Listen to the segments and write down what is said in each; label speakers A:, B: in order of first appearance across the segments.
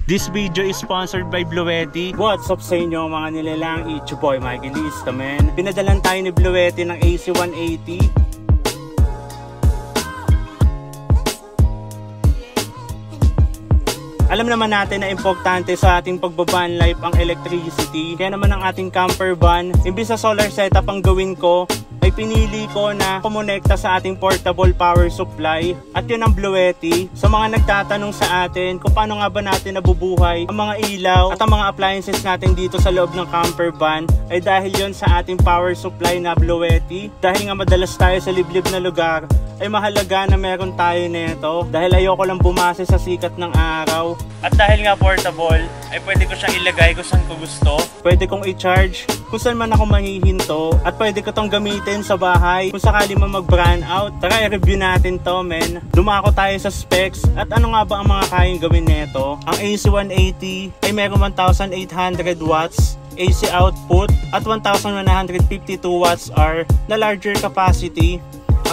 A: This video is sponsored by Bluetti. What's up sa inyo mga nilalang? It's your boy Mikey Lista, man. Pinadalan tayo ni Bluetti ng AC180. Alam naman natin na importante sa ating pagbaban life ang electricity. Kaya naman ang ating camper van, imbis sa solar setup ang gawin ko, ay pinili ko na kumonekta sa ating portable power supply. At yun ang Bluetti. Sa mga nagtatanong sa atin kung paano nga ba natin nabubuhay ang mga ilaw at ang mga appliances natin dito sa loob ng camper van, ay dahil yun sa ating power supply na Bluetti. Dahil nga madalas tayo sa liblib na lugar, ay mahalaga na meron tayo nito. Dahil ayoko lang bumase sa sikat ng araw. At dahil nga portable, ay pwede ko siyang ilagay kung saan ko gusto. Pwede kong i-charge kung saan man ako manghihinto. At pwede ko tong gamitin sa bahay kung sakali man mag-brand out. Tara, i-review natin to, men. Dumako tayo sa specs. At ano nga ba ang mga kayang gawin nito? Ang AC180 ay meron 1,800 watts AC output at 1,152 watts hour na larger capacity.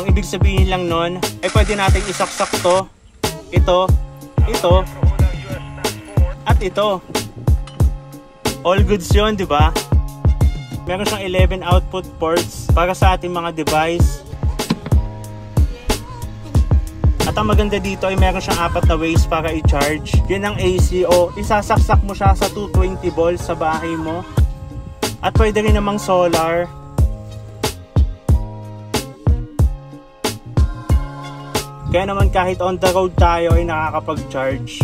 A: Ang ibig sabihin lang nun ay pwede nating isaksak to, ito, at ito. All goods yun, di ba? Meron siyang 11 output ports para sa ating mga device. At ang maganda dito ay meron siyang 4 na ways para i-charge. Yun ang AC o isasaksak mo siya sa 220 volts sa bahay mo. At pwede rin namang solar. Kaya naman kahit on the road tayo ay nakakapag-charge.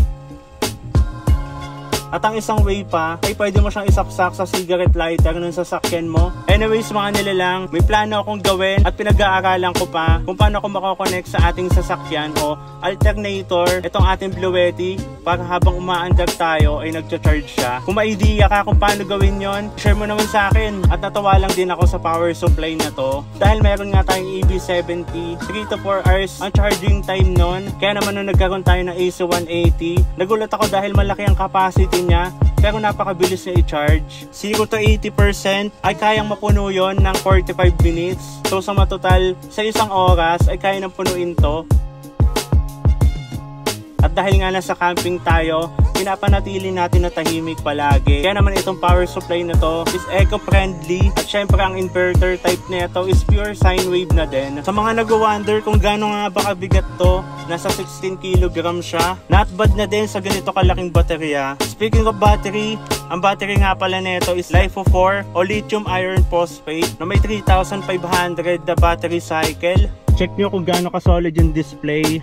A: At ang isang way pa ay pwede mo siyang isaksak sa cigarette lighter ng sasakyan mo. Anyways mga nilalang, may plano akong gawin at pinag-aaralan ko pa kung paano ko makakonect sa ating sasakyan o alternator itong ating Bluetti para habang umaandar tayo ay nagcha-charge siya. Kung may idea ka kung paano gawin yon, share mo naman sa akin. At natawa lang din ako sa power supply na to dahil meron nga tayong EB70, 3 to 4 hours ang charging time nun. Kaya naman nung nagkaroon tayo ng AC180, nagulat ako dahil malaki ang capacity niya pero napakabilis niya i-charge. 0 to 80% ay kayang mapuno yon ng 45 minutes. So sa matotal, sa isang oras ay kaya nang punuin to. At dahil nga nasa camping tayo, pinapanatili natin na tahimik palagi. Kaya naman itong power supply na to is eco-friendly. At syempre ang inverter type na ito is pure sine wave na din. Sa mga nag-wonder kung gaano nga ba kabigat to, nasa 16 kg siya. Not bad na din sa ganito kalaking baterya. Speaking of battery, ang battery nga pala nito is LiFePO4 o lithium iron phosphate na may 3,500 na battery cycle. Check nyo kung gaano ka-solid yung display.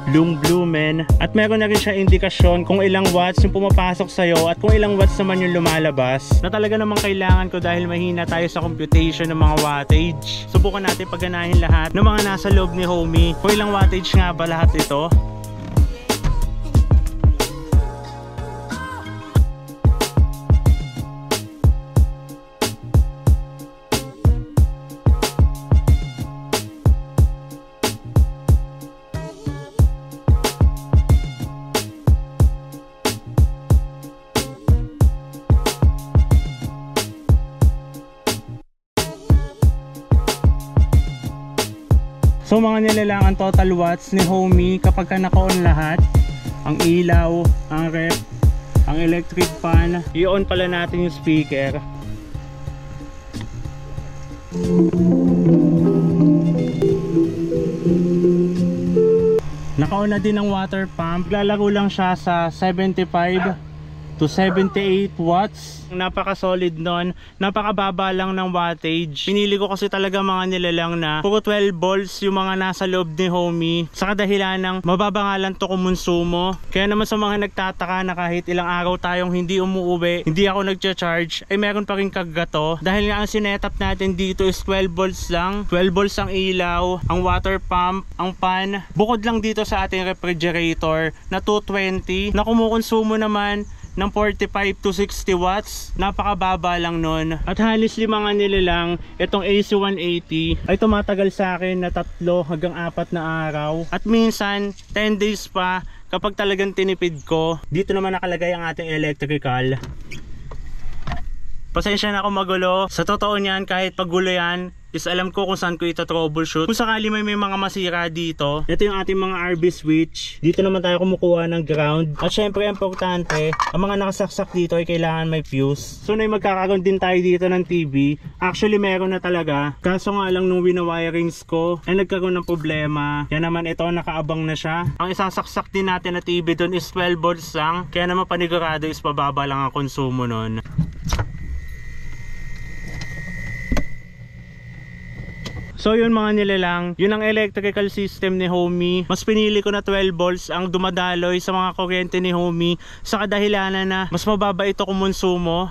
A: Blue men. At meron na rin siya indikasyon kung ilang watts yung pumapasok sa'yo at kung ilang watts naman yung lumalabas. Na talaga namang kailangan ko dahil mahina tayo sa computation ng mga wattage. Subukan natin pagganahin lahat ng mga nasa loob ni Homey. Kung ilang wattage nga ba lahat ito? So mga nilalang ang total watts ni Homey kapag ka naka-on lahat, ang ilaw, ang ref, ang electric fan, i-on pala natin yung speaker. Naka-on na din ang water pump. Lalaro lang siya sa 75 to 78 watts. Napaka-solid nun. Napakababa lang ng wattage. Pinili ko kasi talaga mga nilalang na puro 12 volts yung mga nasa loob ni Homey. Sa kadahilan ng mababa nga lang to kumonsumo. Kaya naman sa mga nagtataka na kahit ilang araw tayong hindi umuuwi, hindi ako nagcha-charge, ay meron pa rin kagato. Dahil nga ang sinetup natin dito is 12 volts lang. 12 volts ang ilaw, ang water pump, ang fan. Bukod lang dito sa ating refrigerator na 220 na kumukonsumo naman ng 45 to 60 watts. Napakababa lang nun. At halos 5 nga nilalang itong AC180 ay tumatagal sa akin na 3 hanggang 4 na araw. At minsan 10 days pa kapag talagang tinipid ko. Dito naman nakalagay ang ating electrical. Pasensya na ako magulo. Sa totoo niyan, kahit pagulo yan, is alam ko kung saan ko ito troubleshoot. Kung sakali may mga masira dito, ito yung ating mga RB switch. Dito naman tayo kumukuha ng ground. At syempre importante, ang mga nakasaksak dito ay kailangan may fuse. So na magkakaroon din tayo dito ng TV. Actually meron na talaga. Kaso nga lang nung winawirings ko ay nagkaroon ng problema. Kaya naman ito nakaabang na siya. Ang isasaksak din natin na TV doon is 12 volts lang. Kaya naman panigurado is bababa lang ang konsumo nun. So yun mga nilalang, yun ang electrical system ni Homey. Mas pinili ko na 12 volts ang dumadaloy sa mga kuryente ni Homey sa kadahilanan na mas mababa ito kumonsumo.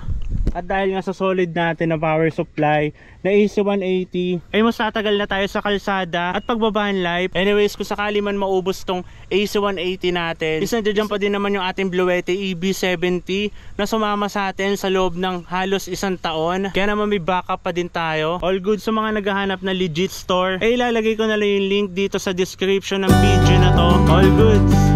A: At dahil nga sa solid natin na power supply na AC180 ay mas tatagal na tayo sa kalsada at pagbaban life. Anyways, kung sakali man maubos tong AC180 natin, is nandiyan pa din naman yung ating Bluette EB70 na sumama sa atin sa loob ng halos 1 taon. Kaya naman may backup pa din tayo. All good sa mga naghahanap na legit store. Ay ilalagay ko na lang yung link dito sa description ng video na to. All goods!